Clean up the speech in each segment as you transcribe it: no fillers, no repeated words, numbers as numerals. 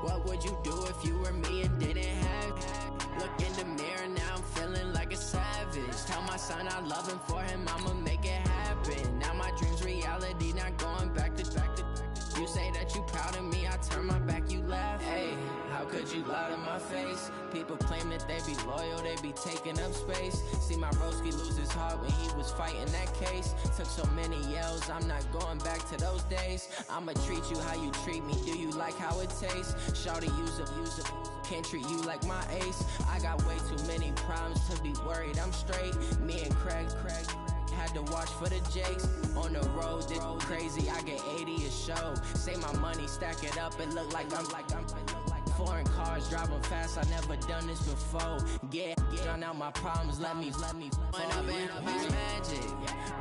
What would you do if you were me and didn't have it? Look in the mirror, now I'm feeling like a savage. Tell my son I love him, for him I'ma make it happen. Now my dream's reality, not going back to You say that you proud of me, I turn my back, you laugh. Hey, how could you lie to my face? People claim that they be loyal, they be taking up space. See my broski lose his heart when he was fighting that case. Took so many yells, I'm not going back to those days. I'ma treat you how you treat me, do you like how it tastes? Shawty, use up, can't treat you like my ace. I got way too many problems to be worried, I'm straight. Me and Craig had to watch for the Jakes. On the road, this crazy, I get 80 a show. Say my money, stack it up, it look like I'm foreign cars, driving fast, I never done this before. Get on out my problems, let me When up in it's magic.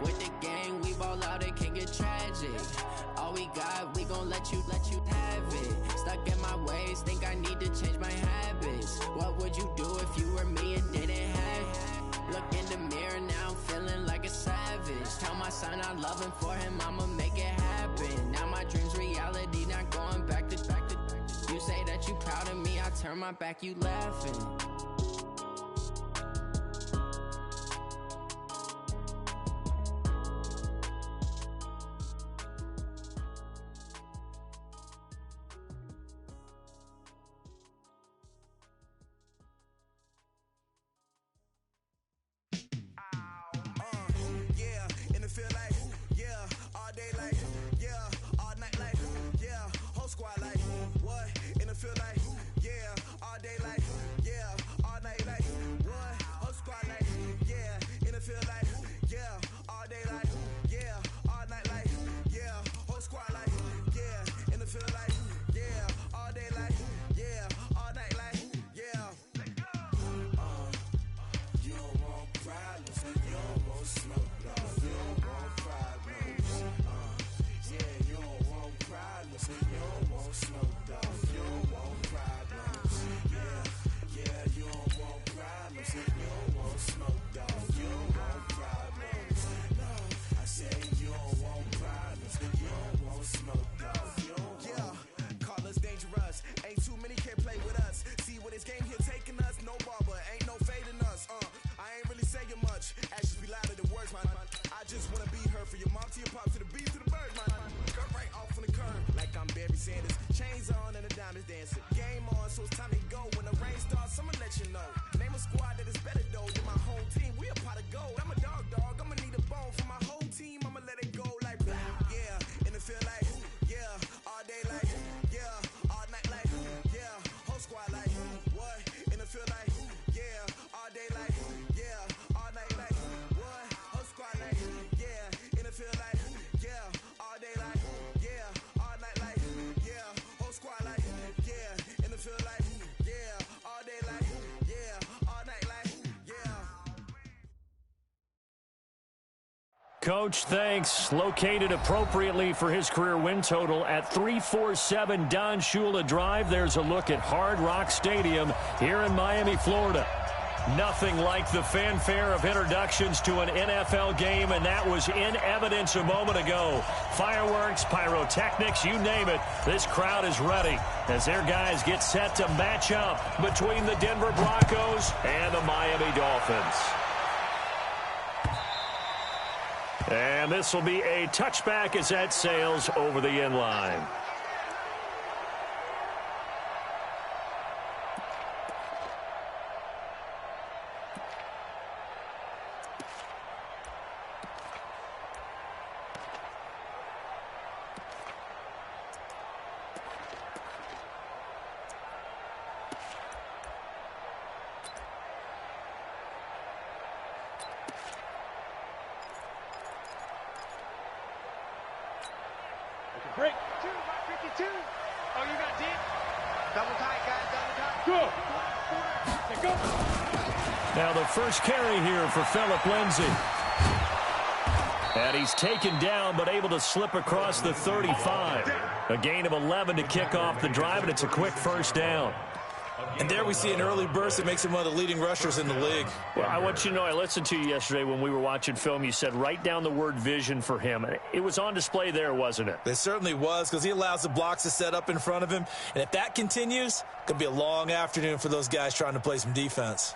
With the gang, we ball out, it can get tragic. All we got, we gon' let you have it. Stuck in my ways, think I need to change my habits. What would you do if you were me and didn't have it? Look in the mirror, now I'm feeling like a savage. Tell my son I love him, for him I'ma make it happen. Now my dream's reality, not going back to You say that you proud of me, I turn my back, you laughing. Coach, thanks. Located appropriately for his career win total at 347 Don Shula Drive. There's a look at Hard Rock Stadium here in Miami, Florida. Nothing like the fanfare of introductions to an NFL game, and that was in evidence a moment ago. Fireworks, pyrotechnics, you name it. This crowd is ready as their guys get set to match up between the Denver Broncos and the Miami Dolphins. And this will be a touchback as that sails over the end line. Break. 2 by 52. Oh, you got deep. Double tight, guys. Double tight. Go. Go. Now the first carry here for Phillip Lindsay. And he's taken down, but able to slip across the 35. A gain of 11 to kick off the drive, and it's a quick first down. And there we see an early burst that makes him one of the leading rushers in the league. Well, I want you to know, I listened to you yesterday when we were watching film. You said write down the word vision for him. It was on display there, wasn't it? It certainly was, because he allows the blocks to set up in front of him. And if that continues, it could be a long afternoon for those guys trying to play some defense.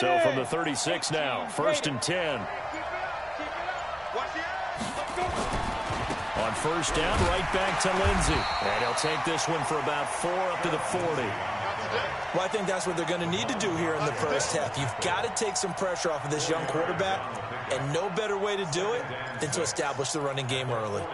So from the 36 now, 1st and 10. On 1st down, right back to Lindsey. And he'll take this one for about 4 up to the 40. Well, I think that's what they're going to need to do here in the first half. You've got to take some pressure off of this young quarterback, and no better way to do it than to establish the running game early.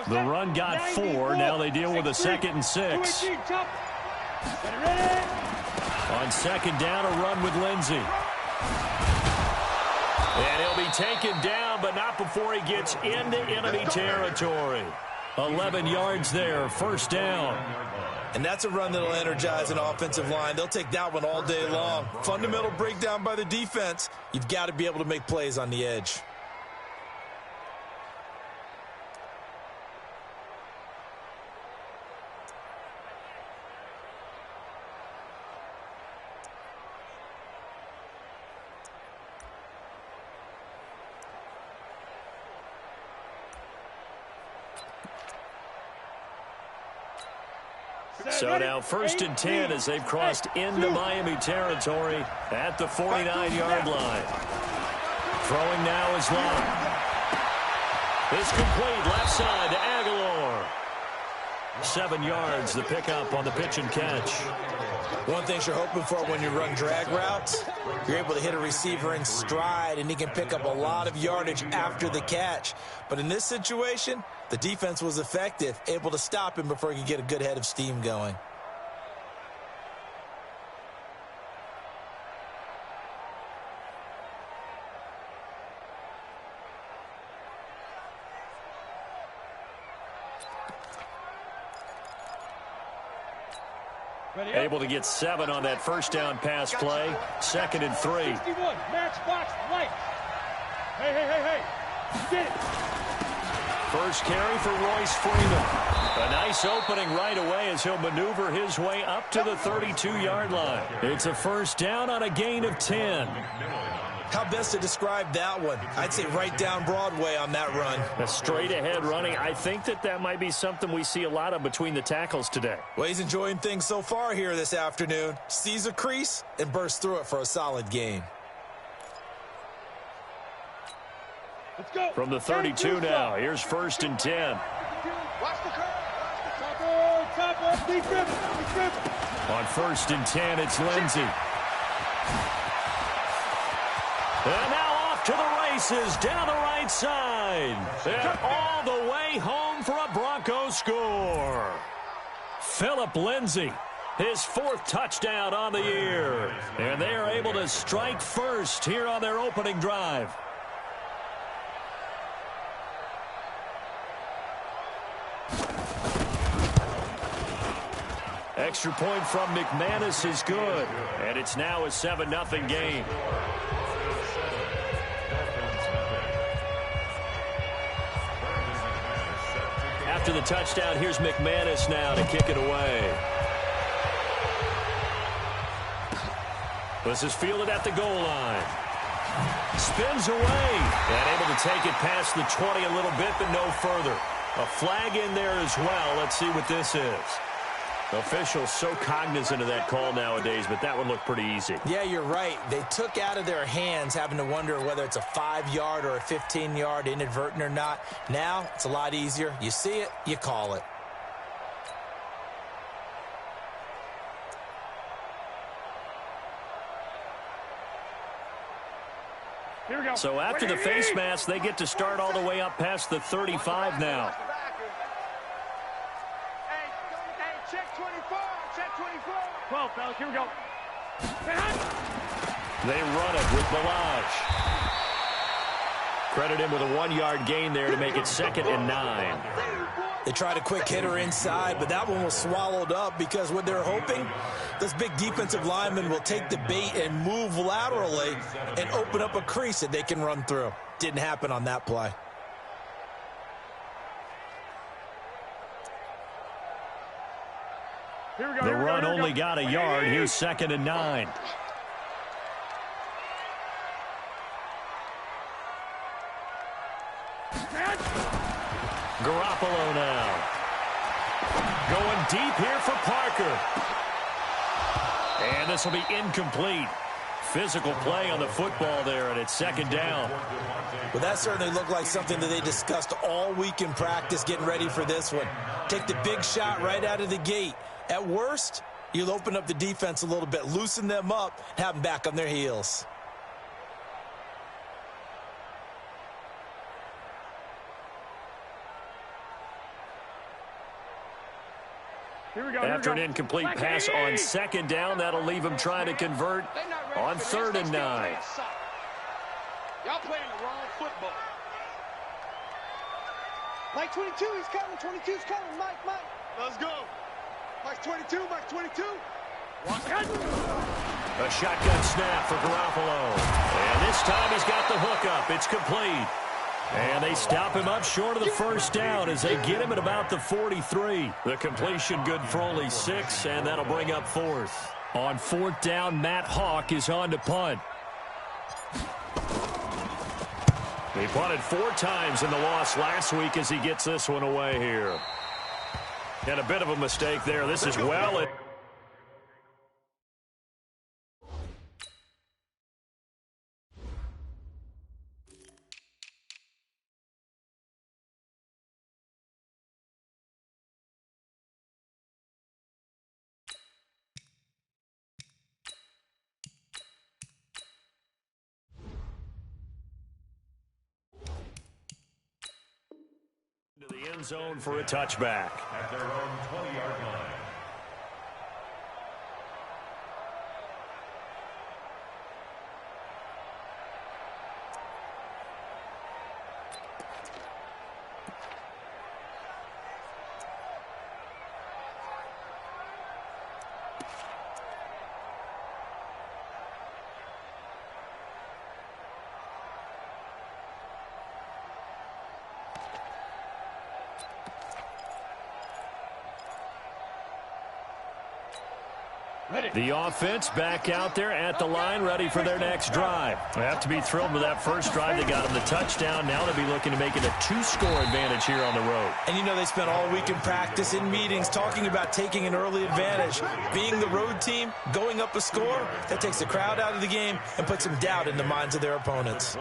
The run got 4. Now they deal with a 2nd and 6. On 2nd down, a run with Lindsey. And he'll be taken down, but not before he gets into enemy territory. 11 yards there, 1st down. And that's a run that'll energize an offensive line. They'll take that one all day long. Fundamental breakdown by the defense. You've got to be able to make plays on the edge. So now 1st and 10 as they've crossed into Miami territory at the 49-yard line. Throwing now is Lott. It's complete left side to Aguilar. 7 yards, the pickup on the pitch and catch. One thing you're hoping for when you run drag routes, you're able to hit a receiver in stride, and he can pick up a lot of yardage after the catch. But in this situation, the defense was effective, able to stop him before he could get a good head of steam going. Able to get 7 on that 1st down pass play. 2nd and 3. 61, match box, right. Hey. Get it. First carry for Royce Freeman. A nice opening right away as he'll maneuver his way up to the 32-yard line. It's a 1st down on a gain of 10. How best to describe that one? I'd say right down Broadway on that run. A straight-ahead running. I think that might be something we see a lot of between the tackles today. Well, he's enjoying things so far here this afternoon. Sees a crease and bursts through it for a solid gain. Let's go. From the 32 now, here's 1st and 10. Watch the curve. Top up. Deep dribble. On 1st and 10, it's Lindsey. And now off to the races down the right side. And all the way home for a Broncos score. Phillip Lindsey, his 4th touchdown on the year. And they are able to strike first here on their opening drive. Extra point from McManus is good. And it's now a 7-0 game. After the touchdown, here's McManus now to kick it away. This is fielded at the goal line. Spins away. And able to take it past the 20 a little bit, but no further. A flag in there as well. Let's see what this is. Officials so cognizant of that call nowadays, but that would look pretty easy. Yeah, you're right. They took out of their hands having to wonder whether it's a 5-yard or a 15-yard inadvertent or not. Now, it's a lot easier. You see it, you call it. So after the face mask, they get to start all the way up past the 35 now. Hey, check 24. Check 24. 12, fellas. Here we go. They run it with Balaj. Credit him with a 1-yard gain there to make it 2nd and 9. They tried a quick hitter inside, but that one was swallowed up because what they're hoping, this big defensive lineman will take the bait and move laterally and open up a crease that they can run through. Didn't happen on that play. The run only got a yard. Here's 2nd and 9. Garoppolo now. Going deep here for Parker. And this will be incomplete. Physical play on the football there, and it's 2nd down. Well, that certainly looked like something that they discussed all week in practice getting ready for this one. Take the big shot right out of the gate. At worst, you'll open up the defense a little bit, loosen them up, and have them back on their heels. After an incomplete pass on 2nd down, that'll leave him trying to convert on 3rd and 9. Y'all playing the wrong football. Mike 22, he's coming. 22's coming. Mike. Let's go. Mike 22, Mike 22. A shotgun snap for Garoppolo. And this time he's got the hookup. It's complete. And they stop him up short of the 1st down as they get him at about the 43. The completion good for only 6, and that'll bring up 4th. On 4th down, Matt Hawk is on to punt. He punted 4 times in the loss last week as he gets this one away here. And a bit of a mistake there. This is well. To the end zone for a touchback. At their own 20-yard line. The offense back out there at the line, ready for their next drive. They have to be thrilled with that first drive. They got them the touchdown. Now they'll be looking to make it a 2-score advantage here on the road. And you know they spent all week in practice, in meetings, talking about taking an early advantage. Being the road team, going up a score, that takes the crowd out of the game and puts some doubt in the minds of their opponents.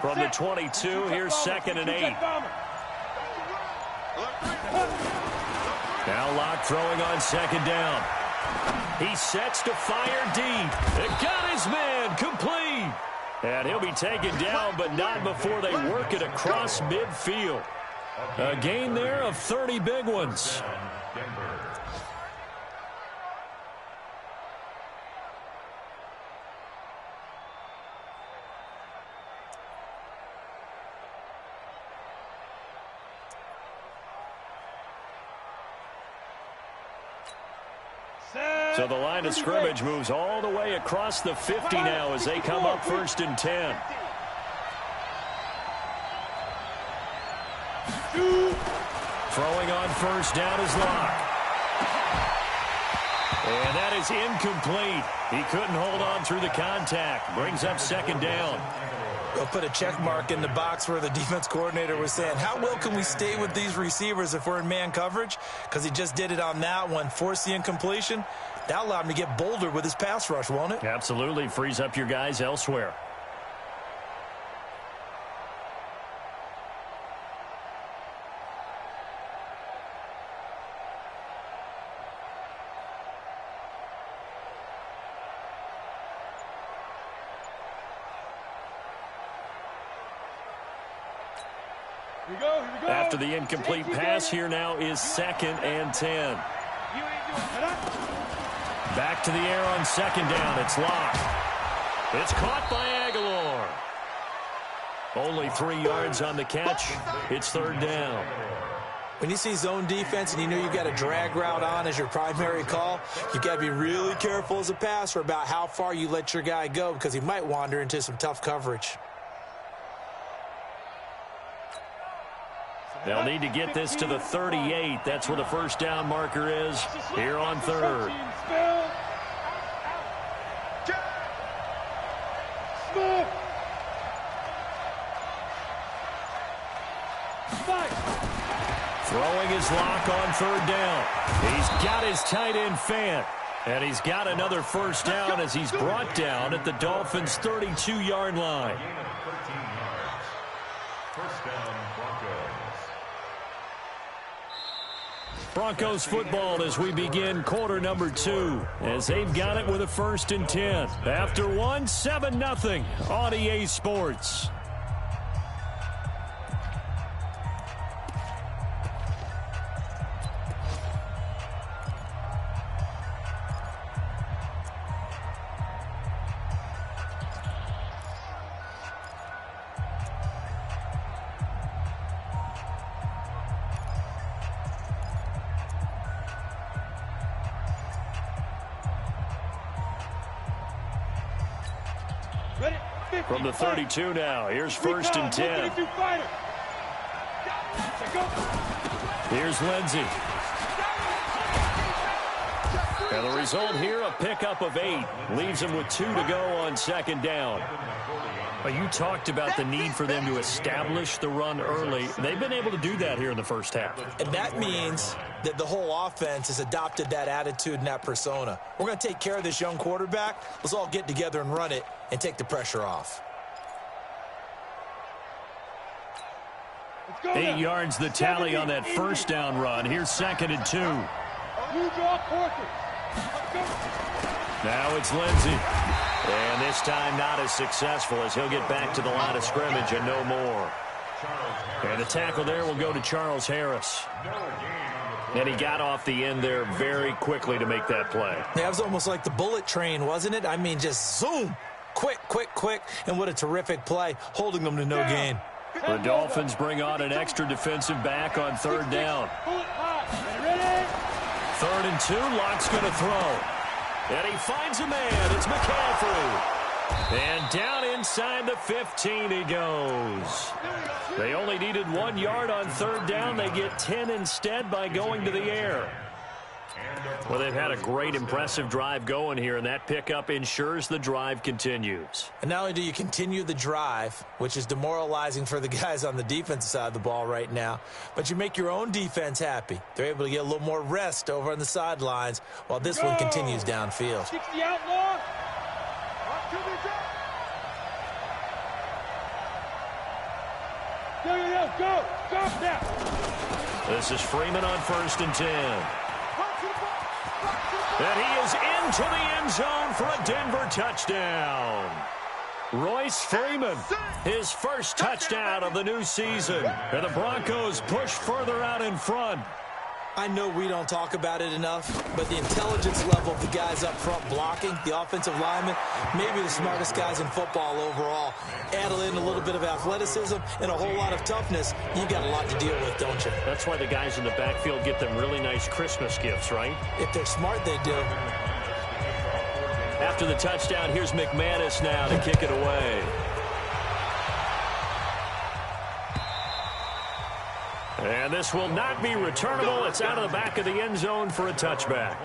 From the 22, here's 2nd and 8. Now Locke throwing on 2nd down. He sets to fire deep. It got his man complete. And he'll be taken down, but not before they work it across midfield. A gain there of 30 big ones. So the line of scrimmage moves all the way across the 50 now as they come up 1st and 10. Throwing on 1st down is Locke. And that is incomplete. He couldn't hold on through the contact. Brings up second down. We'll put a check mark in the box where the defense coordinator was saying, how well can we stay with these receivers if we're in man coverage? Because he just did it on that one, forced the incompletion. That allowed him to get bolder with his pass rush, won't it? Absolutely. Frees up your guys elsewhere. Here we go. After the incomplete pass, here now is 2nd and 10. Back to the air on 2nd down. It's locked. It's caught by Aguilar. Only 3 yards on the catch. It's 3rd down. When you see zone defense and you know you've got a drag route on as your primary call, you've got to be really careful as a passer about how far you let your guy go because he might wander into some tough coverage. They'll need to get this to the 38. That's where the first down marker is here on 3rd. Throwing his lock on 3rd down. He's got his tight end Fant. And he's got another first down as he's brought down at the Dolphins' 32-yard line. Broncos football as we begin quarter number 2 as they've got it with a 1st and 10. After 1, 7-0 on EA Sports. From the 32 now, here's 1st and 10. Here's Lindsey. And the result here, a pickup of 8. Leaves him with 2 to go on 2nd down. But you talked about the need for them to establish the run early. They've been able to do that here in the first half. And that means that the whole offense has adopted that attitude and that persona. We're going to take care of this young quarterback. Let's all get together and run it and take the pressure off. 8 yards the tally on that first down run. Here's 2nd and 2. Now it's Lindsey. And this time not as successful as he'll get back to the line of scrimmage and no more. And the tackle there will go to Charles Harris. And he got off the end there very quickly to make that play. Yeah, it was almost like the bullet train, wasn't it? I mean, just zoom. Quick, quick, quick. And what a terrific play, holding them to no gain. The Dolphins bring on an extra defensive back on 3rd down. 3rd and 2, Lock's going to throw. And he finds a man. It's McCaffrey. And down inside the 15 he goes. They only needed 1 yard on 3rd down. They get 10 instead by going to the air. Well, they've had a great, impressive drive going here, and that pickup ensures the drive continues. And not only do you continue the drive, which is demoralizing for the guys on the defensive side of the ball right now, but you make your own defense happy. They're able to get a little more rest over on the sidelines while this one continues downfield. 60 outlaw. Go. This is Freeman on 1st and 10. And he is into the end zone for a Denver touchdown. Royce Freeman, his first touchdown of the new season. And the Broncos push further out in front. I know we don't talk about it enough, but the intelligence level of the guys up front blocking, the offensive linemen, maybe the smartest guys in football overall. Add in a little bit of athleticism and a whole lot of toughness, you got a lot to deal with, don't you? That's why the guys in the backfield get them really nice Christmas gifts, right? If they're smart, they do. After the touchdown, here's McManus now to kick it away. And this will not be returnable. It's out of the back of the end zone for a touchback.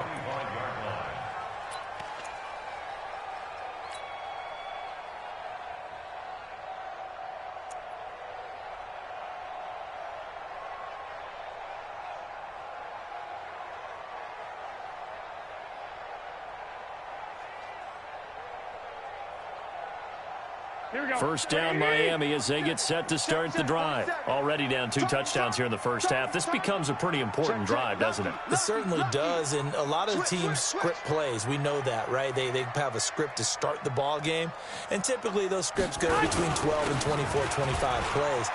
First down Miami as they get set to start the drive. Already down 2 touchdowns here in the first half. This becomes a pretty important drive, doesn't it? It certainly does, and a lot of teams script plays. We know that, right? They have a script to start the ball game, and typically those scripts go between 12 and 24, 25 plays.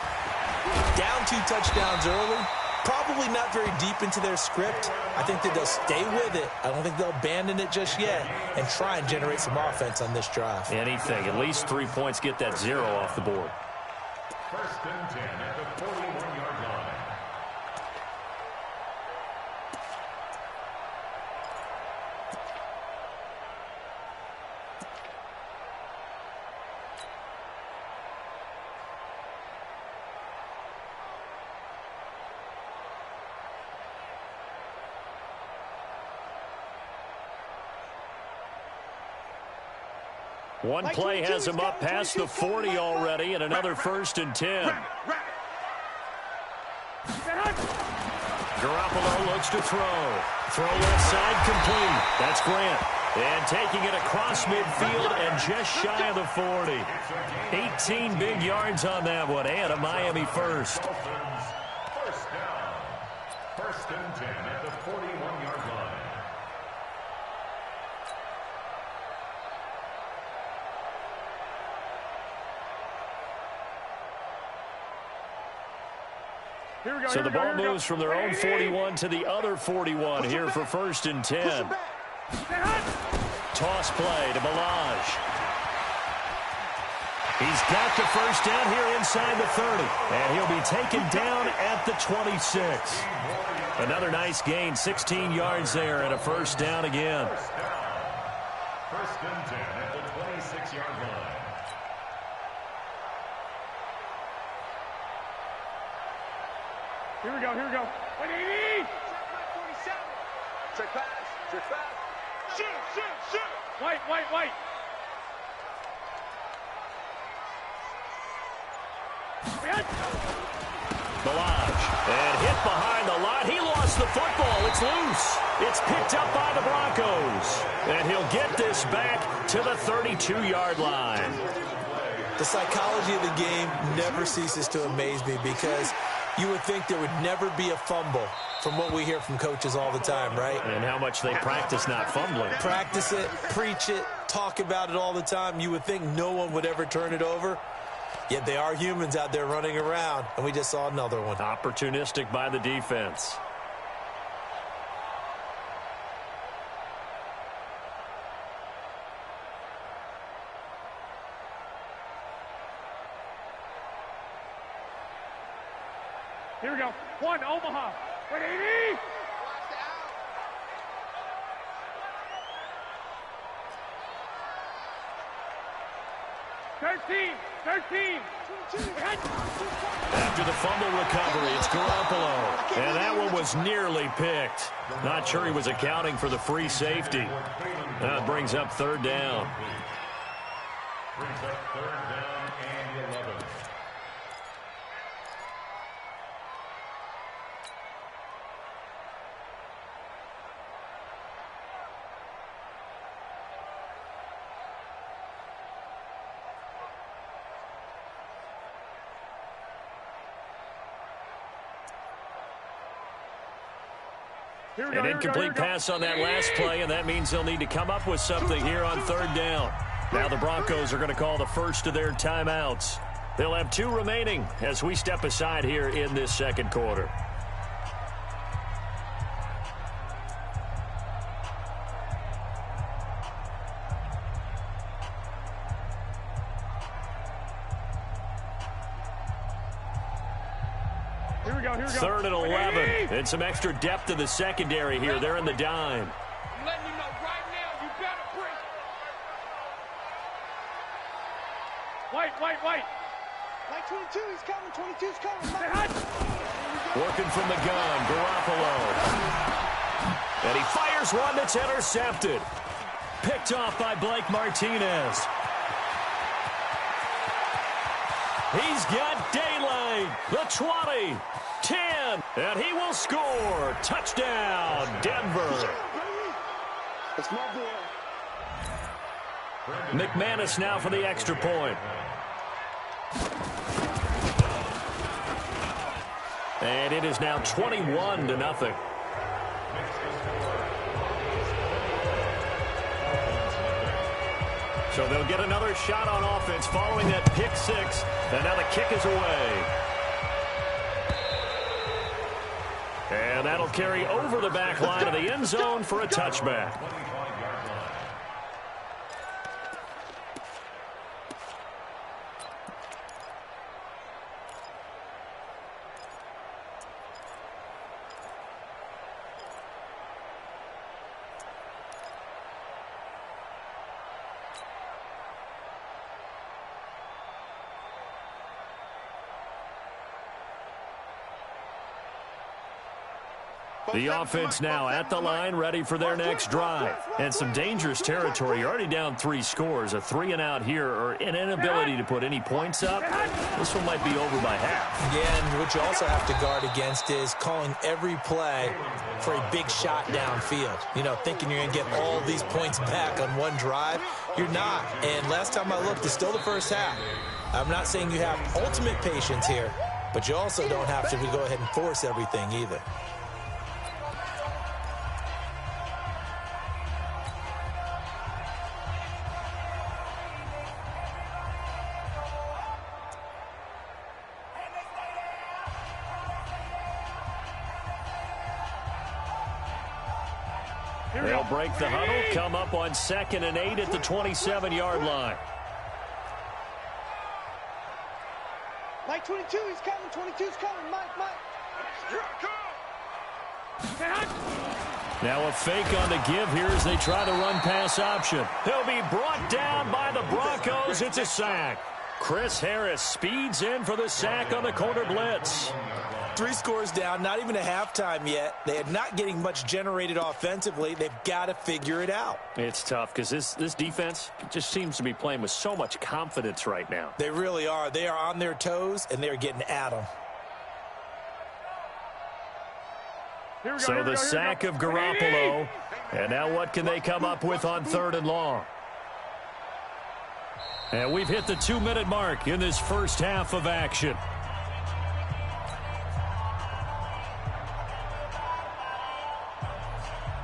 Down 2 touchdowns early, probably not very deep into their script. I think that they'll stay with it. I don't think they'll abandon it just yet and try and generate some offense on this drive. Anything. At least 3 points, get that 0 off the board. First and 10 at the 41-yard line. One play has him up past the 40 already, and another first and 10. Garoppolo looks to throw. Throw left side complete. That's Grant. And taking it across midfield and just shy of the 40. 18 big yards on that one, and a Miami first. First down. First and 10 at the 41-yard line. So the ball moves from their own 41 to the other 41 here for first and 10. Toss play to Balaj. He's got the first down here inside the 30. And he'll be taken down at the 26. Another nice gain, 16 yards there and a first down again. First and 10 at the 26-yard line. Here we go. 180! Check pass. Shoot! White. Balaj, and hit behind the line. He lost the football. It's loose. It's picked up by the Broncos. And he'll get this back to the 32-yard line. The psychology of the game never ceases to amaze me because you would think there would never be a fumble from what we hear from coaches all the time, right? And how much they practice not fumbling. Practice it, preach it, talk about it all the time. You would think no one would ever turn it over. Yet they are humans out there running around, and we just saw another one. Opportunistic by the defense. Here we go. 1, Omaha. 180! 13! After the fumble recovery, it's Garoppolo. And that one was nearly picked. Not sure he was accounting for the free safety. That brings up third down. Brings up third down and 11. An incomplete pass on that last play, and that means they'll need to come up with something here on third down. Now the Broncos are going to call the first of their timeouts. They'll have 2 remaining as we step aside here in this second quarter. Third and 11, and some extra depth in the secondary here. They're in the dime. I'm letting you know right now, you better break. White. Like 22, he's coming. 22's coming. Working from the gun, Garoppolo. And he fires one that's intercepted. Picked off by Blake Martinez. He's got daylight. The 20. 10, and he will score. Touchdown, Denver. It's my boy. McManus now for the extra point. And it is now 21-0. So they'll get another shot on offense following that pick six. And now the kick is away. And that'll carry over the back line of the end zone for a touchback. The offense now at the line, ready for their next drive. And some dangerous territory. You're already down 3 scores. A 3-and-out here, or an inability to put any points up. This one might be over by half. Yeah, and what you also have to guard against is calling every play for a big shot downfield. You know, thinking you're going to get all these points back on one drive. You're not. And last time I looked, it's still the first half. I'm not saying you have ultimate patience here, but you also don't have to go ahead and force everything either. They'll break the huddle, come up on 2nd and 8 at the 27-yard line. Mike 22, he's coming. 22's coming. Mike. Now a fake on the give here as they try the run-pass option. He'll be brought down by the Broncos. It's a sack. Chris Harris speeds in for the sack on the corner blitz. 3 scores down, not even a halftime yet. They are not getting much generated offensively. They've got to figure it out. It's tough because this defense just seems to be playing with so much confidence right now. They really are. They are on their toes, and they're getting at them. So the sack of Garoppolo. And now what can they come up with on 3rd and long? And we've hit the 2-minute mark in this first half of action.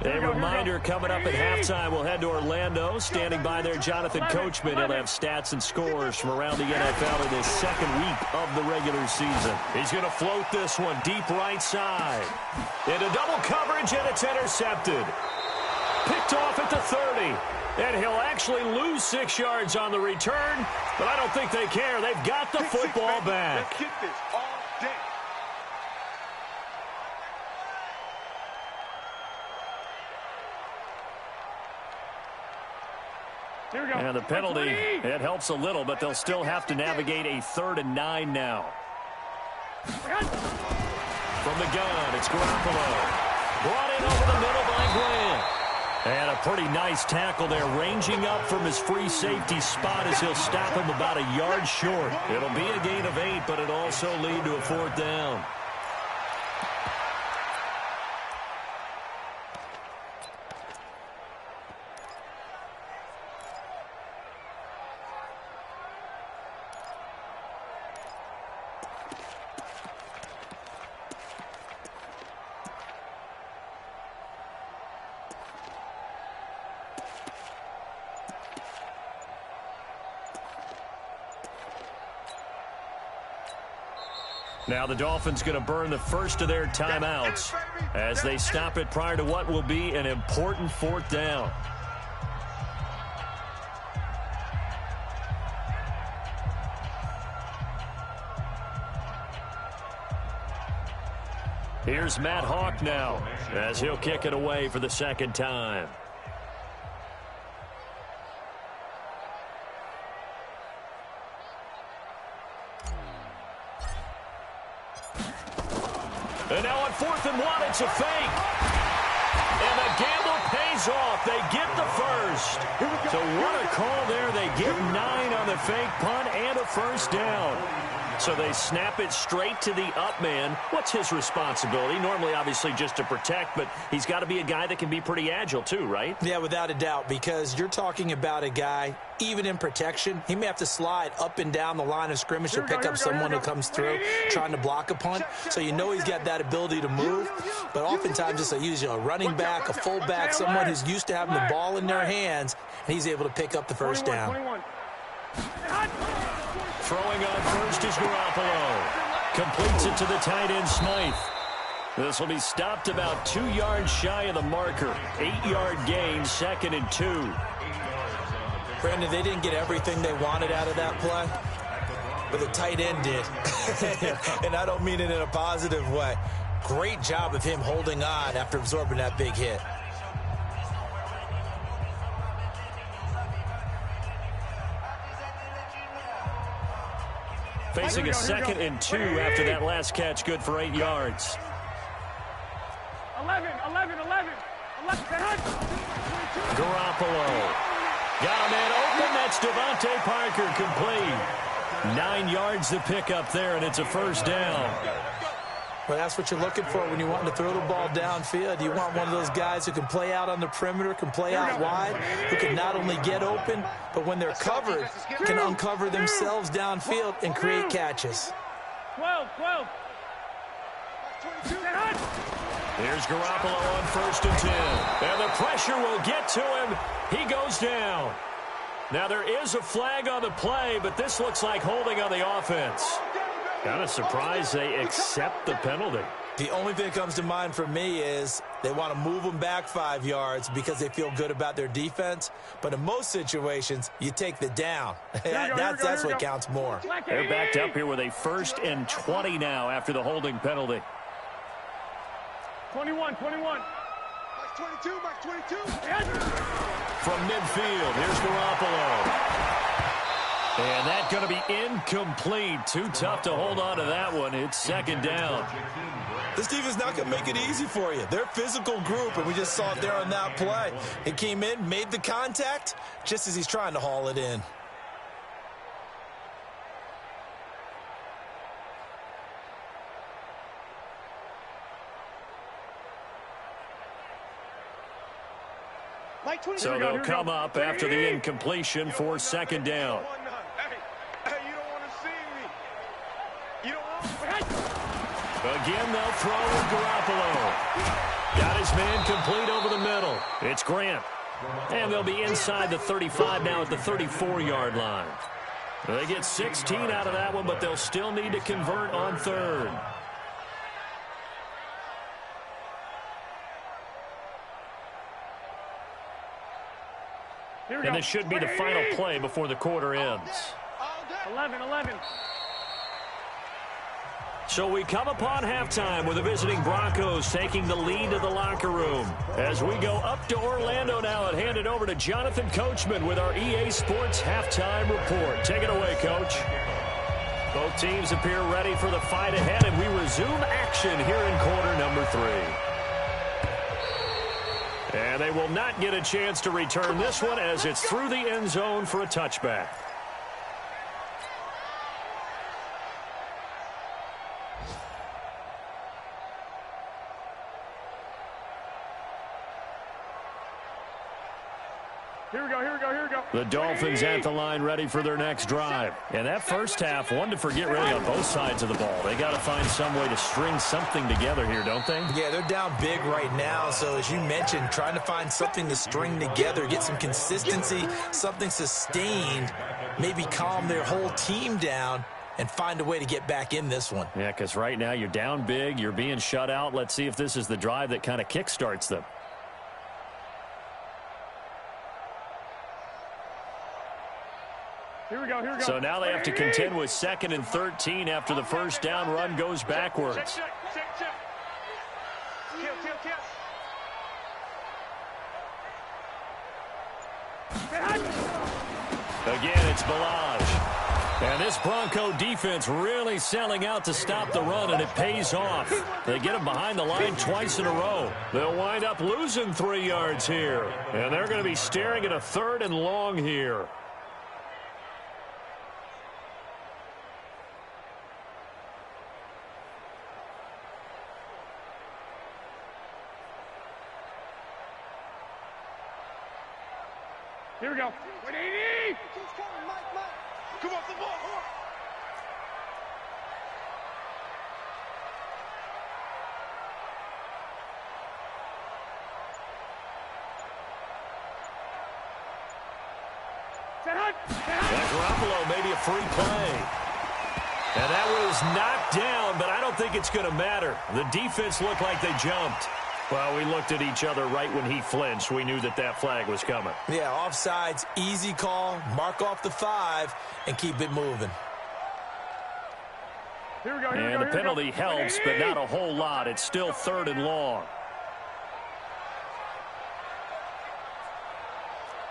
A reminder coming up at halftime, we'll head to Orlando. Standing by there, Jonathan Coachman. He'll have stats and scores from around the NFL in this 2nd week of the regular season. He's going to float this one deep right side. Into double coverage, and it's intercepted. Picked off at the 30. And he'll actually lose 6 yards on the return, but I don't think they care. They've got the football back. Let's kick this all day. And the penalty, it helps a little, but they'll still have to navigate a 3rd and 9 now. From the gun, it's Garoppolo. Brought in over the middle by Grant. And a pretty nice tackle there, ranging up from his free safety spot as he'll stop him about a yard short. It'll be a gain of 8, but it'll also lead to a 4th down. Now the Dolphins going to burn the first of their timeouts as they stop it prior to what will be an important 4th down. Here's Matt Hawk now as he'll kick it away for the 2nd time. And now on 4th and 1, it's a fake. And the gamble pays off. They get the first. So what a call there. They get 9 on the fake punt and a 1st down. So they snap it straight to the up man. What's his responsibility? Normally, obviously, just to protect, but he's got to be a guy that can be pretty agile too, right? Yeah, without a doubt, because you're talking about a guy, even in protection, he may have to slide up and down the line of scrimmage to pick up someone who comes through trying to block a punt. So you know he's got that ability to move, but oftentimes it's usually a running back, a fullback, someone who's used to having the ball in their hands, and he's able to pick up the first down. Throwing on first is Garoppolo. Completes it to the tight end, Smythe. This will be stopped about 2 yards shy of the marker. 8-yard gain, 2nd and 2. Brandon, they didn't get everything they wanted out of that play, but the tight end did. And I don't mean it in a positive way. Great job of him holding on after absorbing that big hit. Facing a 2nd and 2 after that last catch, good for 8 yards. 11. Garoppolo. Got a man open. That's Devontae Parker, complete. 9 yards to pick up there, and it's a first down. Well, that's what you're looking for when you want to throw the ball downfield. You want one of those guys who can play out on the perimeter, can play out wide, who can not only get open, but when they're covered, can uncover themselves downfield and create catches. 12. Here's Garoppolo on 1st and 10. And the pressure will get to him. He goes down. Now there is a flag on the play, but this looks like holding on the offense. Kind of surprised they accept the penalty. The only thing that comes to mind for me is they want to move them back 5 yards because they feel good about their defense. But in most situations, you take the down. That's what counts more. They're backed up here with a 1st and 20 now after the holding penalty. 21. Max 22. From midfield, here's Garoppolo. And that's going to be incomplete. Too tough to hold on to that one. It's 2nd down. This defense is not going to make it easy for you. They're a physical group, and we just saw it there on that play. It came in, made the contact, just as he's trying to haul it in. So they'll come up after the incompletion for 2nd down. Hey, you don't want to see me. You don't want Again, they'll throw with Garoppolo. Got his man complete over the middle. It's Grant. And they'll be inside the 35 now at the 34-yard line. They get 16 out of that one, but they'll still need to convert on 3rd. And this should be the final play before the quarter ends. 11. So we come upon halftime with the visiting Broncos taking the lead to the locker room. As we go up to Orlando now and hand it over to Jonathan Coachman with our EA Sports Halftime Report. Take it away, Coach. Both teams appear ready for the fight ahead, and we resume action here in quarter number 3. And they will not get a chance to return this one as it's through the end zone for a touchback. Here we go. The Dolphins at the line ready for their next drive. And that first half, one to forget really on both sides of the ball. They got to find some way to string something together here, don't they? Yeah, they're down big right now. So as you mentioned, trying to find something to string together, get some consistency, something sustained, maybe calm their whole team down and find a way to get back in this one. Yeah, because right now you're down big, you're being shut out. Let's see if this is the drive that kind of kickstarts them. Here we go. So now they have to contend with 2nd and 13 after the first down run goes backwards. Check. Kill. Again, it's Balaj. And this Bronco defense really selling out to stop the run, and it pays off. They get him behind the line twice in a row. They'll wind up losing 3 yards here. And they're going to be staring at a 3rd and long here. Here we go. 180. Come off the ball. Garoppolo, maybe a free play. And that was knocked down, but I don't think it's going to matter. The defense looked like they jumped. Well, we looked at each other right when he flinched. We knew that that flag was coming. Yeah, offsides, easy call. Mark off the 5 and keep it moving. Here we go, and the penalty helps, but not a whole lot. It's still 3rd and long.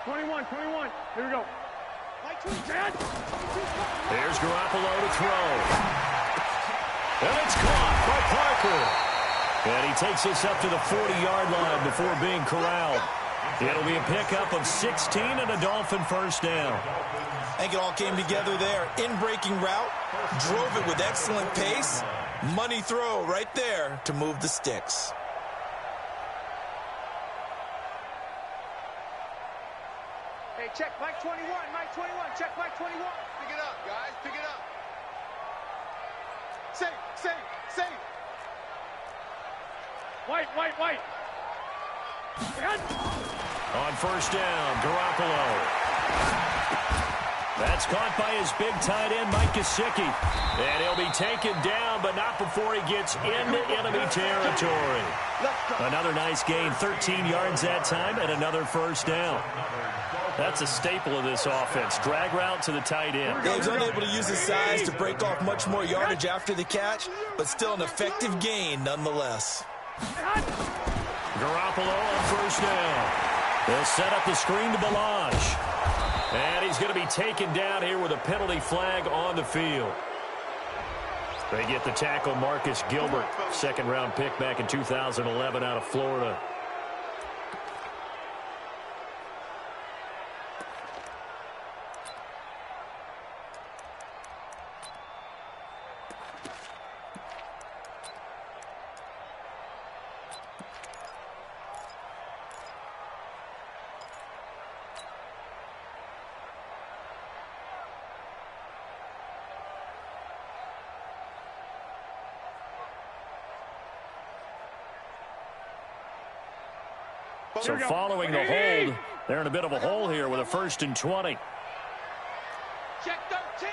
21. Here we go. Here's Garoppolo to throw. And it's caught by Parker. And he takes us up to the 40-yard line before being corralled. It'll be a pickup of 16 and a Dolphin first down. I think it all came together there. In-breaking route, drove it with excellent pace. Money throw right there to move the sticks. Hey, check Mike 21, check Mike 21. Pick it up, guys, pick it up. Safe. White. On first down, Garoppolo. That's caught by his big tight end, Mike Gesicki. And he'll be taken down, but not before he gets into enemy territory. Another nice gain, 13 yards that time, and another first down. That's a staple of this offense. Drag route to the tight end. He was unable to use his size to break off much more yardage after the catch, but still an effective gain nonetheless. Garoppolo on first down. They'll set up the screen to Balaj. And he's going to be taken down here with a penalty flag on the field. They get the tackle, Marcus Gilbert, 2nd-round pick back in 2011 out of Florida. So following the hold, they're in a bit of a hole here with a 1st and 20. Check 13.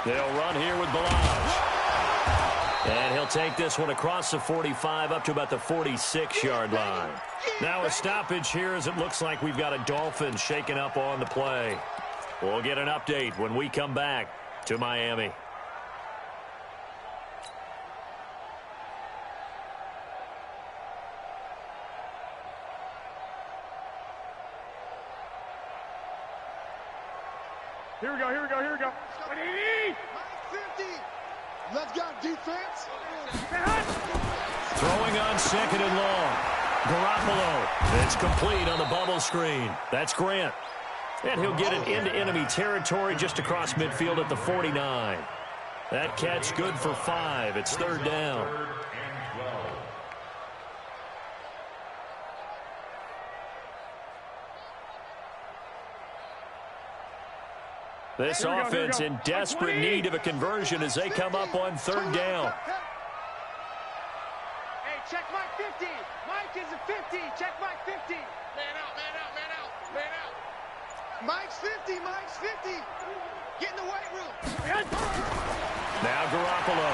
They'll run here with Balaj. And he'll take this one across the 45 up to about the 46-yard line. Now a stoppage here as it looks like we've got a Dolphin shaken up on the play. We'll get an update when we come back to Miami. Here we go. 180. 50. Let's go, defense. Throwing on 2nd and long. Garoppolo. It's complete on the bubble screen. That's Grant. And he'll get it into enemy territory just across midfield at the 49. That catch good for 5. It's 3rd down. This offense in desperate need of a conversion as they come up on 3rd down. Hey, check Mike 50. Mike is a 50. Check Mike 50. Man out. Mike's 50. Get in the weight room. Now Garoppolo.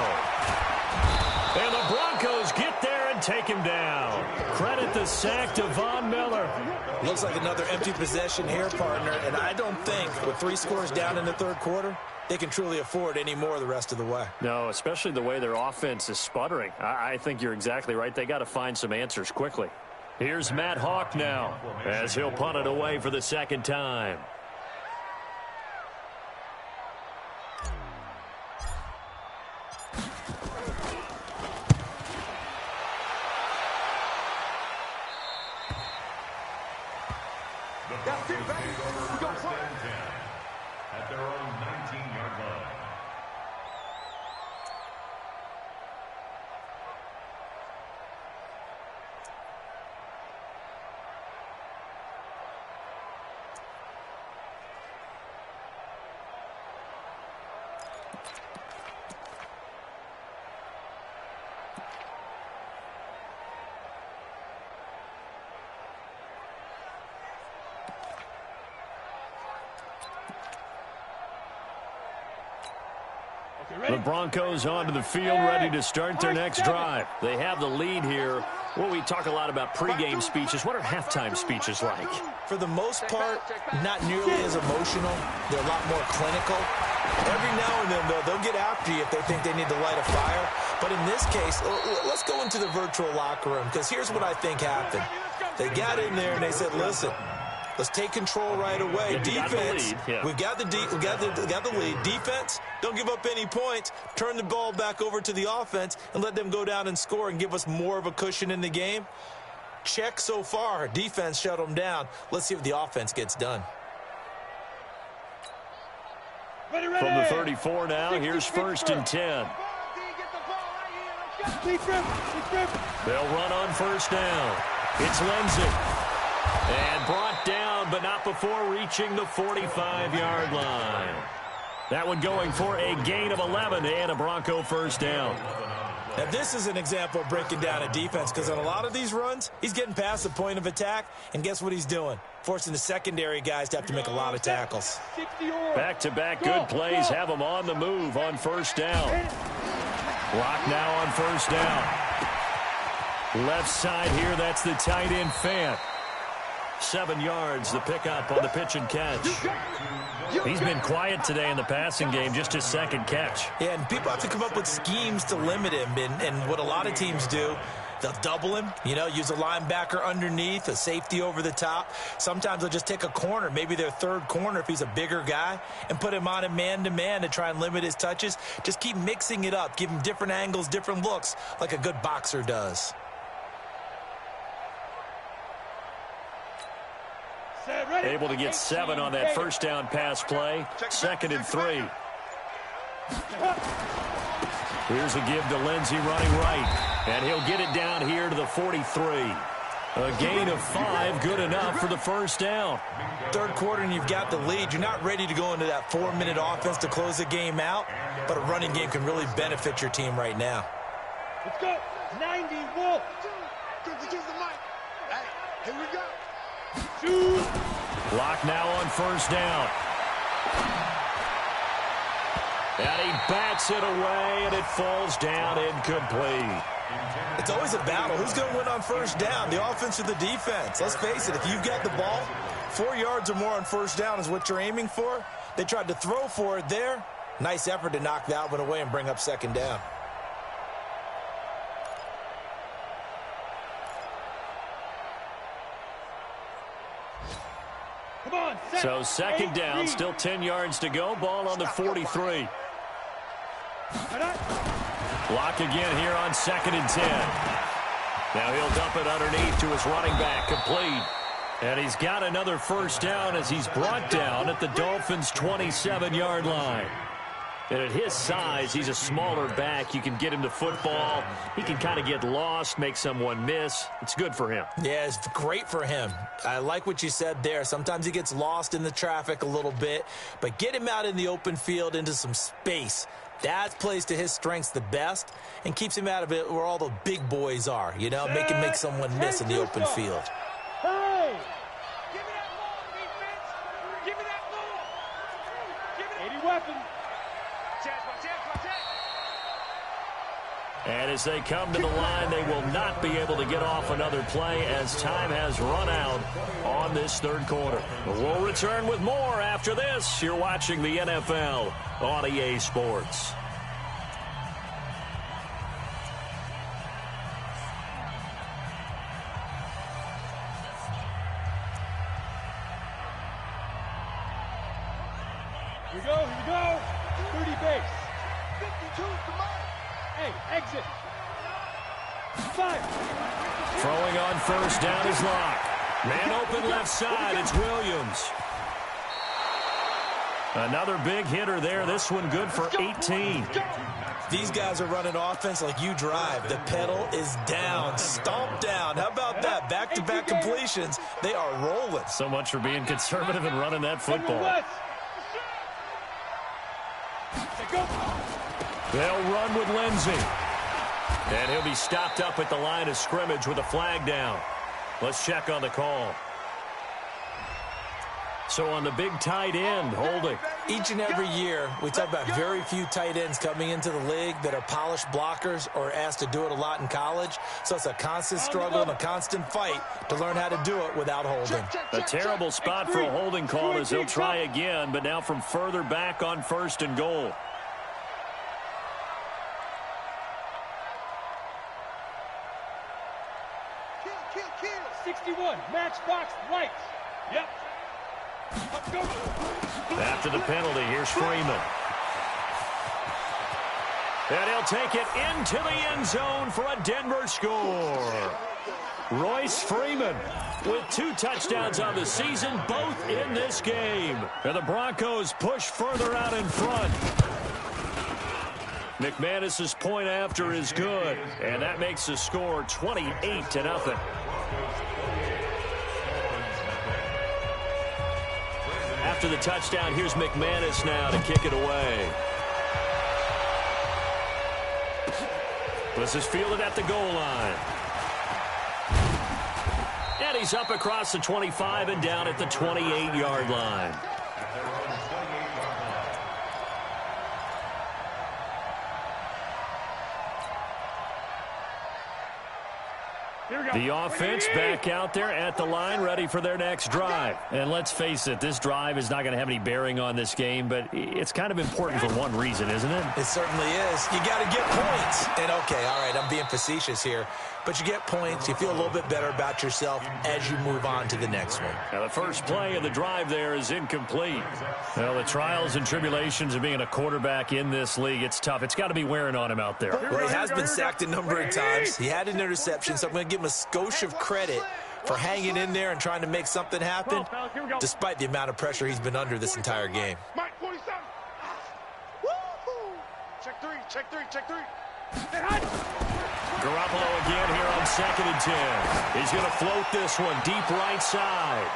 And the Broncos get there and take him down. Credit the sack to Von Miller. Looks like another empty possession here, partner, and I don't think with 3 scores down in the 3rd quarter, they can truly afford any more the rest of the way. No, especially the way their offense is sputtering. I think you're exactly right. They got to find some answers quickly. Here's Matt Hawk now as he'll punt it away for the 2nd time. That's it, baby. Go play. At their own 19-yard line. The Broncos onto the field, ready to start their next drive. They have the lead here. Well, we talk a lot about pregame speeches. What are halftime speeches like? For the most part, not nearly as emotional. They're a lot more clinical. Every now and then, though, they'll get after you if they think they need to light a fire. But in this case, let's go into the virtual locker room, because here's what I think happened. They got in there and they said, listen, let's take control right away. Defense, we've got the lead. Defense, don't give up any points. Turn the ball back over to the offense and let them go down and score and give us more of a cushion in the game. Check so far. Defense shut them down. Let's see if the offense gets done. From the 34 now, here's 1st and 10. They'll run on 1st down. It's Lindsey. And brought down, but not before reaching the 45-yard line. That one going for a gain of 11 and a Bronco 1st down. Now, this is an example of breaking down a defense, because on a lot of these runs, he's getting past the point of attack, and guess what he's doing? Forcing the secondary guys to have to make a lot of tackles. Back-to-back good plays have them on the move on 1st down. Block now on 1st down. Left side here, that's the tight end Fant. 7 yards, the pickup on the pitch and catch. He's been quiet today in the passing game, just his 2nd catch. Yeah, and people have to come up with schemes to limit him, and what a lot of teams do, they'll double him, use a linebacker underneath, a safety over the top. Sometimes they'll just take a corner, maybe their 3rd corner if he's a bigger guy, and put him on a man-to-man to try and limit his touches. Just keep mixing it up, give him different angles, different looks, like a good boxer does. Able to get 7 on that 1st down pass play. 2nd and 3. Here's a give to Lindsey running right. And he'll get it down here to the 43. A gain of 5, good enough for the 1st down. 3rd quarter and you've got the lead. You're not ready to go into that 4-minute offense to close the game out, but a running game can really benefit your team right now. Let's go. 90 Wolf. Hey, here we go. Block now on 1st down. And he bats it away, and it falls down incomplete. It's always a battle. Who's going to win on 1st down, the offense or the defense? Let's face it, if you've got the ball, 4 yards or more on 1st down is what you're aiming for. They tried to throw for it there. Nice effort to knock that one away and bring up 2nd down. So 2nd down, still 10 yards to go. Ball on the 43. Block again here on 2nd and 10. Now he'll dump it underneath to his running back, complete. And he's got another 1st down as he's brought down at the Dolphins' 27-yard line. And at his size, he's a smaller back. You can get him to football. He can kind of get lost, make someone miss. It's good for him. Yeah, it's great for him. I like what you said there. Sometimes he gets lost in the traffic a little bit, but get him out in the open field into some space. That plays to his strengths the best and keeps him out of it where all the big boys are, make him make someone miss in the open field. Hey! Give me that ball, defense! Give me that ball! Give me 80 weapons! And as they come to the line, they will not be able to get off another play as time has run out on this 3rd quarter. We'll return with more after this. You're watching the NFL on EA Sports. Here we go. 30 base. 52, come on. Hey, exit. 5. Throwing on 1st down is Locke. Man open left side, it's Williams. Another big hitter there. This one good for 18. These guys are running offense like you drive. The pedal is down, stomped down. How about that? Back-to-back completions. They are rolling. So much for being conservative and running that football. They'll run with Lindsey. And he'll be stopped up at the line of scrimmage with a flag down. Let's check on the call. So on the big tight end, holding. Each and every year, we talk about very few tight ends coming into the league that are polished blockers or asked to do it a lot in college. So it's a constant struggle and a constant fight to learn how to do it without holding. A terrible spot for a holding call as he'll try again, but now from further back on 1st and goal. Kill. 61, matchbox lights. Yep. After the penalty, here's Freeman. And he'll take it into the end zone for a Denver score. Royce Freeman with 2 touchdowns on the season, both in this game. And the Broncos push further out in front. McManus's point after is good, and that makes the score 28-0. After the touchdown, here's McManus now to kick it away. This is fielded at the goal line. And he's up across the 25 and down at the 28-yard line. The offense back out there at the line, ready for their next drive. And let's face it, this drive is not going to have any bearing on this game, but it's kind of important for one reason, isn't it? It certainly is. You got to get points. And, okay, all right, I'm being facetious here. But you get points, you feel a little bit better about yourself as you move on to the next one. Now, the first play of the drive there is incomplete. Well, the trials and tribulations of being a quarterback in this league, it's tough. It's got to be wearing on him out there. Well, he has been sacked a number of times. He had an interception, so I'm going to give him a skosh of credit for hanging in there and trying to make something happen, despite the amount of pressure he's been under this entire game. Mike, 47. Check three. Garoppolo again here on 2nd and 10. He's going to float this one deep right side.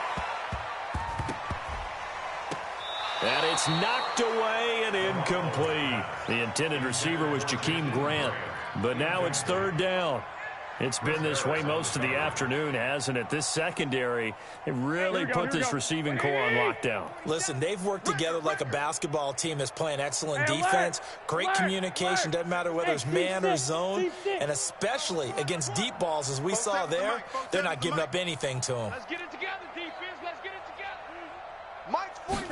And it's knocked away and incomplete. The intended receiver was Jakeem Grant. But now it's 3rd down. It's been this way most of the afternoon, hasn't it? This secondary, they really put this receiving core on lockdown. Listen, they've worked together like a basketball team that's playing excellent defense, great communication, doesn't matter whether it's man or zone, and especially against deep balls, as we saw there, they're not giving up anything to them. Let's get it together, defense. Let's get it together. Mike's 40.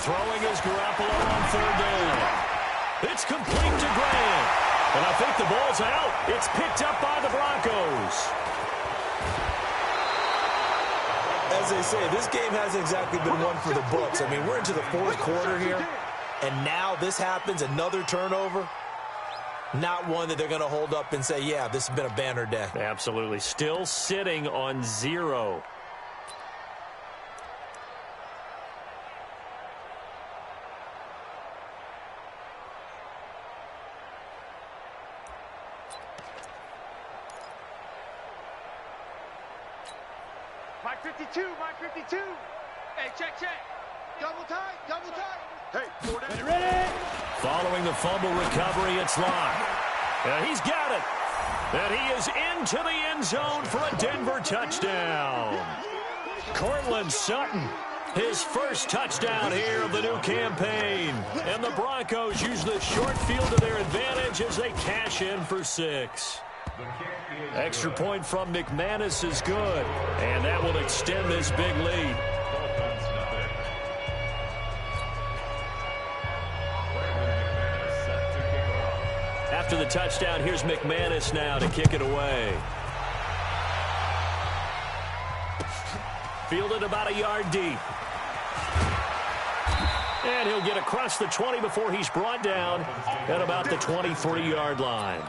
Throwing is Garoppolo on 3rd down. It's complete to Grant. And I think the ball's out. It's picked up by the Broncos. As they say, this game hasn't exactly been one for the books. I mean, we're into the 4th quarter here, and now this happens, another turnover. Not one that they're going to hold up and say, yeah, this has been a banner day. Absolutely. Still sitting on 0. Mike 52. Hey, check. Double tight. Hey, 4 down. Ready? Following the fumble recovery, it's Locke. He's got it. And he is into the end zone for a Denver touchdown. Cortland Sutton, his first touchdown here of the new campaign. And the Broncos use the short field to their advantage as they cash in for 6. Extra point from McManus is good, and that will extend this big lead. After the touchdown, here's McManus now to kick it away. Fielded about a yard deep. And he'll get across the 20 before he's brought down at about the 23-yard line.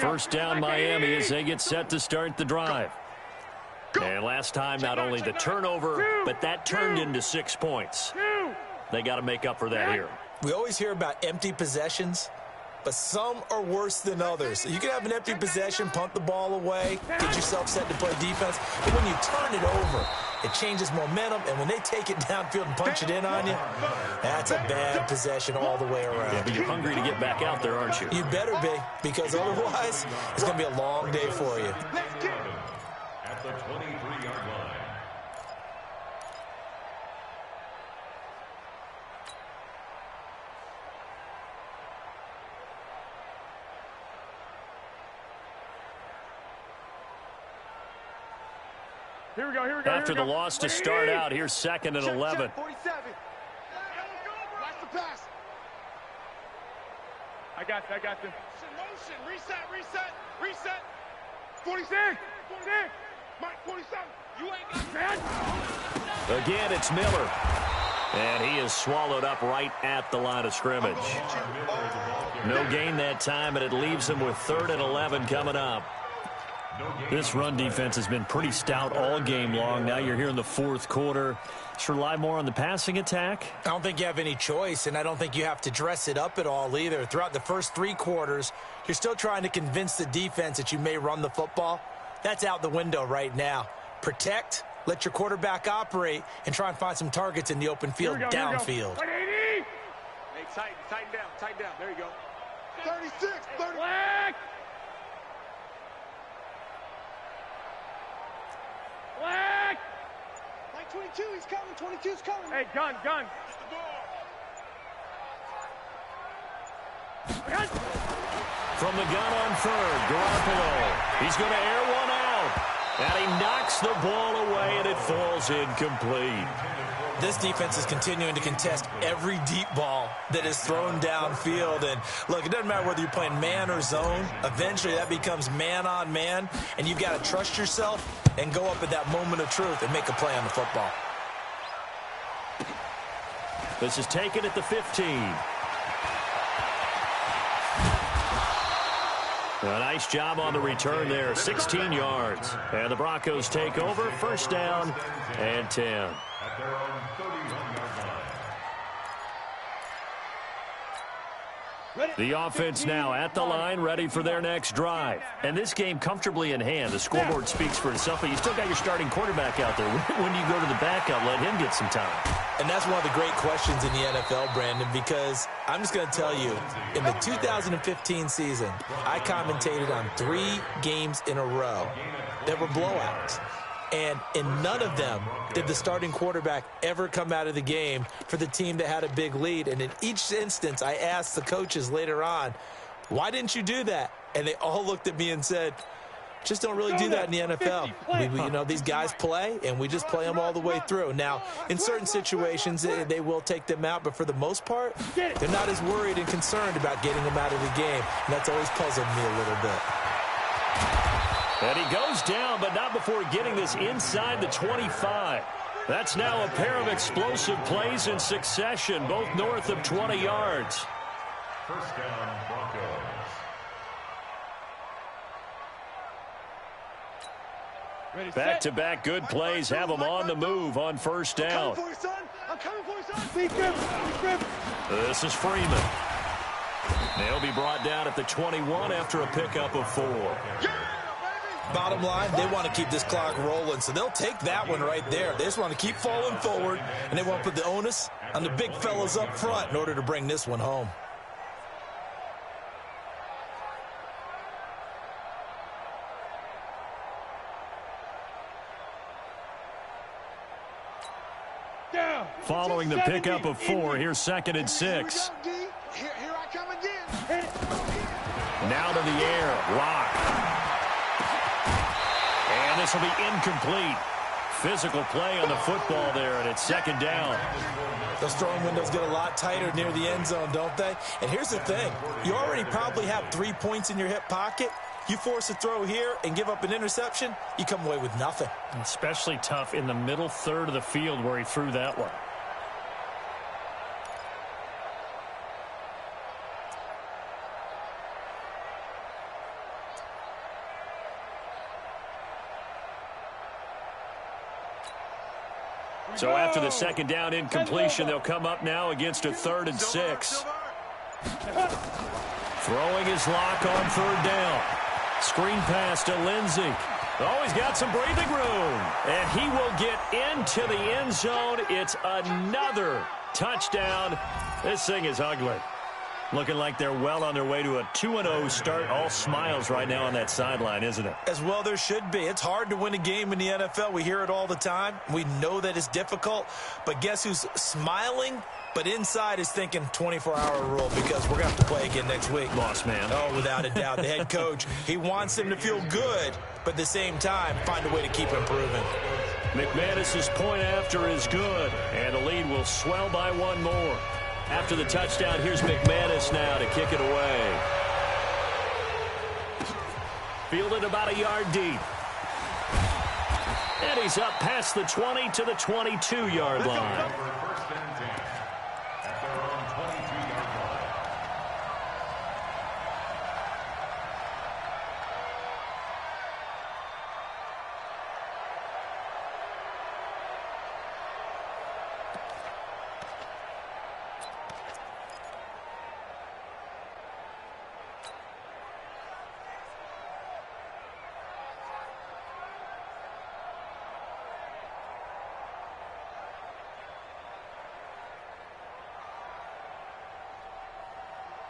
First down Miami as they get set to start the drive. And last time, not only the turnover, but that turned into 6 points. They got to make up for that here. We always hear about empty possessions, but some are worse than others. You can have an empty possession, punt the ball away, get yourself set to play defense, but when you turn it over, It changes momentum, and when they take it downfield and punch it in on you, that's a bad possession all the way around. Yeah, but you're hungry to get back out there, aren't you? You better be, because otherwise it's going to be a long day for you. At the 23-yard line. Here we go, here we go. After the loss to start out, here's 2nd and 11. 47. Watch the pass. I got this. Motion, reset. 46. Mike, 47. You ain't got that. Again, it's Miller. And he is swallowed up right at the line of scrimmage. No gain that time, and it leaves him with 3rd and 11 coming up. This run defense has been pretty stout all game long. Now you're here in the 4th quarter. Just rely more on the passing attack. I don't think you have any choice, and I don't think you have to dress it up at all either. Throughout the first 3 quarters, you're still trying to convince the defense that you may run the football. That's out the window right now. Protect, let your quarterback operate, and try and find some targets in the open field downfield. 180. Hey, tighten down. There you go. 36, 30. Flag. Like 22, he's coming. 22's coming. Hey, gun. From the gun on 3rd, Garoppolo. He's going to air one out. And he knocks the ball away, and it falls incomplete. This defense is continuing to contest every deep ball that is thrown downfield. And, look, it doesn't matter whether you're playing man or zone. Eventually, that becomes man on man. And you've got to trust yourself and go up at that moment of truth and make a play on the football. This is taken at the 15. A nice job on the return there, 16 yards. And the Broncos take over, 1st down and 10. At their own 31-yard line. The offense now at the line, ready for their next drive. And this game comfortably in hand. The scoreboard speaks for itself, but you still got your starting quarterback out there. When do you go to the backup, let him get some time? And that's one of the great questions in the NFL, Brandon, because I'm just going to tell you, in the 2015 season, I commentated on 3 games in a row that were blowouts. And in none of them did the starting quarterback ever come out of the game for the team that had a big lead. And in each instance, I asked the coaches later on, why didn't you do that? And they all looked at me and said, just don't really do that in the NFL. These guys play, and we just play them all the way through. Now, in certain situations, they will take them out, but for the most part, they're not as worried and concerned about getting them out of the game. And that's always puzzled me a little bit. And he goes down, but not before getting this inside the 25. That's now a pair of explosive plays in succession, both north of 20 yards. 1st down, Broncos. Back-to-back good plays have them on the move on 1st down. I'm coming for you, son. This is Freeman. They'll be brought down at the 21 after a pickup of 4. Bottom line, they want to keep this clock rolling, so they'll take that one right there. They just want to keep falling forward, and they want to put the onus on the big fellas up front in order to bring this one home. Following the pickup of 4, here's 2nd and 6. Here I come again. Now to the air, Rock. And this will be incomplete. Physical play on the football there, and it's 2nd down. Those throwing windows get a lot tighter near the end zone, don't they? And here's the thing. You already probably have 3 points in your hip pocket. You force a throw here and give up an interception, you come away with nothing. Especially tough in the middle 3rd of the field where he threw that one. So after the 2nd down incompletion, they'll come up now against a 3rd and 6. Throwing his lock on 3rd down. Screen pass to Lindsey. Oh, he's got some breathing room. And he will get into the end zone. It's another touchdown. This thing is ugly. Looking like they're well on their way to a 2-0 start. All smiles right now on that sideline, isn't it? As well there should be. It's hard to win a game in the NFL. We hear it all the time. We know that it's difficult. But guess who's smiling? But inside is thinking 24-hour rule because we're going to have to play again next week. Boss man. Oh, without a doubt. The head coach, he wants him to feel good, but at the same time, find a way to keep improving. McManus's point after is good, and the lead will swell by one more. After the touchdown, here's McManus now to kick it away. Fielded about a yard deep. And he's up past the 20 to the 22-yard line.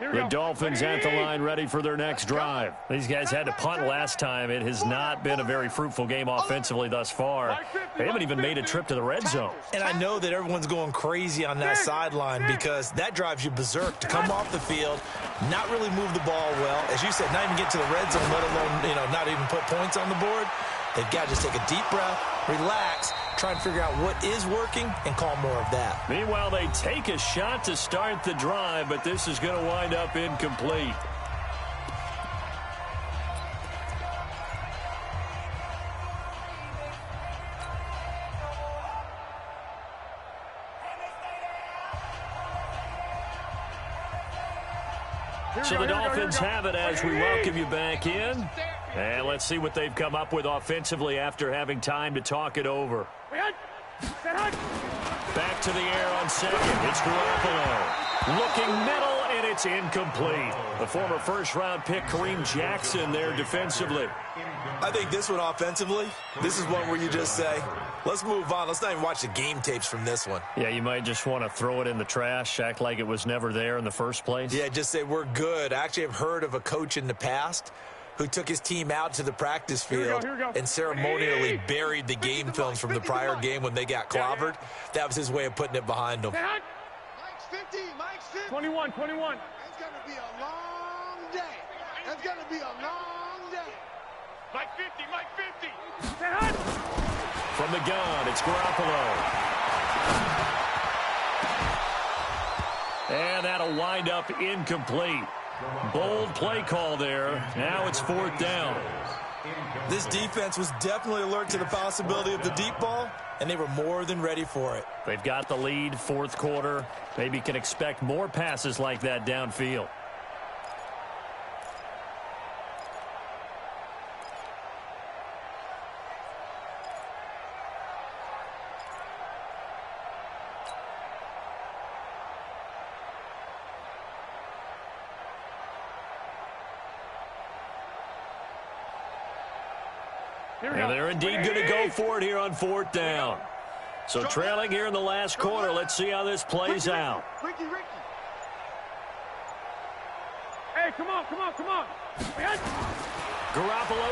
The Dolphins at the line ready for their next drive. These guys had to punt last time. It has not been a very fruitful game offensively thus far. They haven't even made a trip to the red zone. And I know that everyone's going crazy on that sideline because that drives you berserk to come off the field, not really move the ball well. As you said, not even get to the red zone, let alone, not even put points on the board. They've got to just take a deep breath, relax, try and figure out what is working, and call more of that. Meanwhile, they take a shot to start the drive, but this is going to wind up incomplete. So the Dolphins have it as we welcome you back in. And let's see what they've come up with offensively after having time to talk it over. Back to the air on second. It's Garoppolo. Looking middle, and it's incomplete. The former first-round pick, Kareem Jackson, there defensively. I think this one offensively, this is one where you just say, let's move on. Let's not even watch the game tapes from this one. Yeah, you might just want to throw it in the trash, act like it was never there in the first place. Yeah, just say we're good. I actually have heard of a coach in the past who took his team out to the practice field and ceremonially buried the game films from the prior game when they got clobbered. That was his way of putting it behind them. Mike's 50, Mike's 50. 21. It's going to be a long day. It's going to be a long day. Mike 50. From the gun, it's Garoppolo. And that'll wind up incomplete. Bold play call there. Now it's fourth down. This defense was definitely alert to the possibility of the deep ball, and they were more than ready for it. They've got the lead, fourth quarter. Maybe can expect more passes like that downfield. And they're indeed going to go for it here on fourth down. So trailing here in the last quarter. Let's see how this plays out. Ricky. Hey, come on. Garoppolo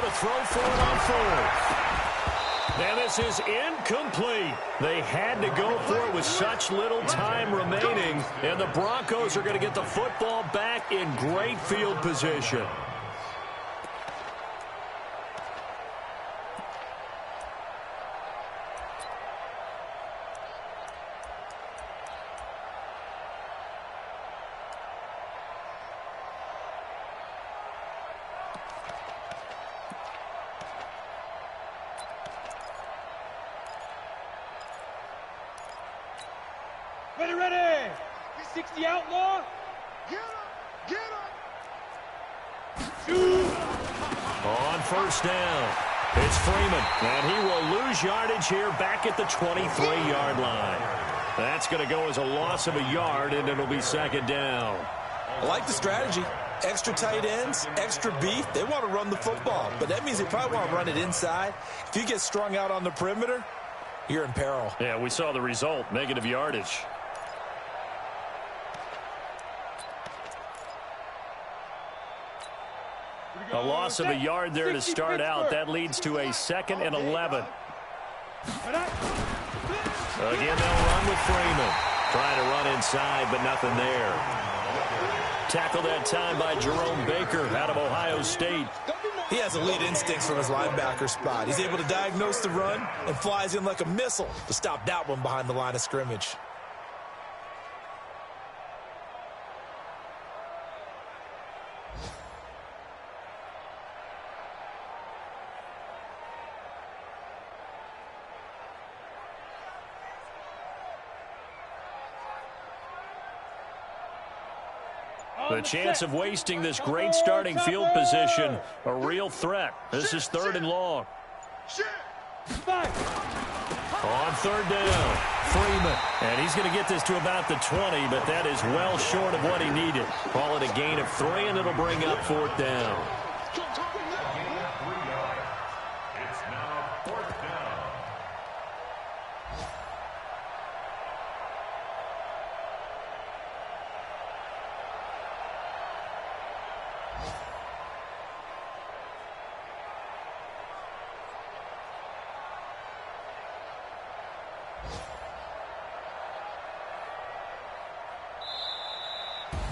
to throw for it on fourth. And this is incomplete. They had to go for it with such little time remaining. And the Broncos are going to get the football back in great field position. Ready. 60 outlaw. Get him. On first down, it's Freeman, and he will lose yardage here back at the 23-yard line. That's going to go as a loss of a yard, and it'll be second down. I like the strategy. Extra tight ends, extra beef, they want to run the football. But that means they probably want to run it inside. If you get strung out on the perimeter, you're in peril. Yeah, we saw the result, negative yardage. A loss of a yard there to start out. That leads to a 2nd and 11. Again, they'll run with Freeman. Trying to run inside, but nothing there. Tackled that time by Jerome Baker out of Ohio State. He has elite instincts from his linebacker spot. He's able to diagnose the run and flies in like a missile to stop that one behind the line of scrimmage. The chance of wasting this great starting field position, a real threat. This is 3rd and long. On 3rd down, Freeman. And he's going to get this to about the 20, but that is well short of what he needed. Call it a gain of 3, and it'll bring up 4th down. It's now 4th down.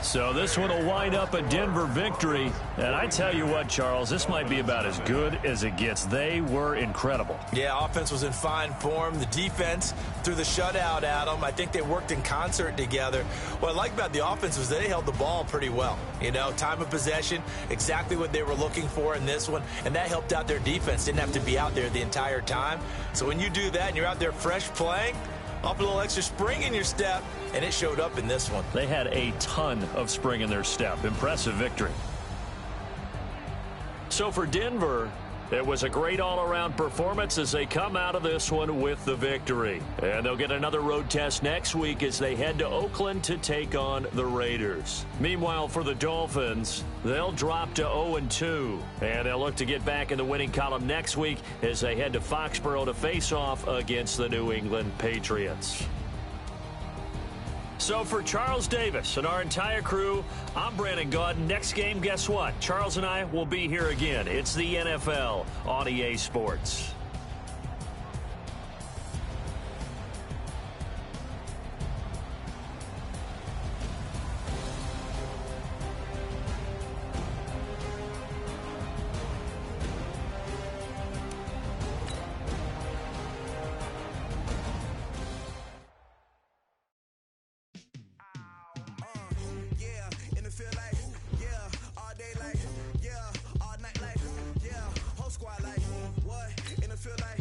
So this one will wind up a Denver victory. And I tell you what, Charles, this might be about as good as it gets. They were incredible. Yeah, offense was in fine form. The defense threw the shutout at them. I think they worked in concert together. What I like about the offense was they held the ball pretty well. You know, time of possession, exactly what they were looking for in this one. And that helped out their defense. Didn't have to be out there the entire time. So when you do that and you're out there fresh playing, up a little extra spring in your step, and it showed up in this one. They had a ton of spring in their step. Impressive victory. So for Denver, it was a great all-around performance as they come out of this one with the victory. And they'll get another road test next week as they head to Oakland to take on the Raiders. Meanwhile, for the Dolphins, they'll drop to 0-2. And they'll look to get back in the winning column next week as they head to Foxborough to face off against the New England Patriots. So for Charles Davis and our entire crew, I'm Brandon Gaudin. Next game, guess what? Charles and I will be here again. It's the NFL on EA Sports. Feel like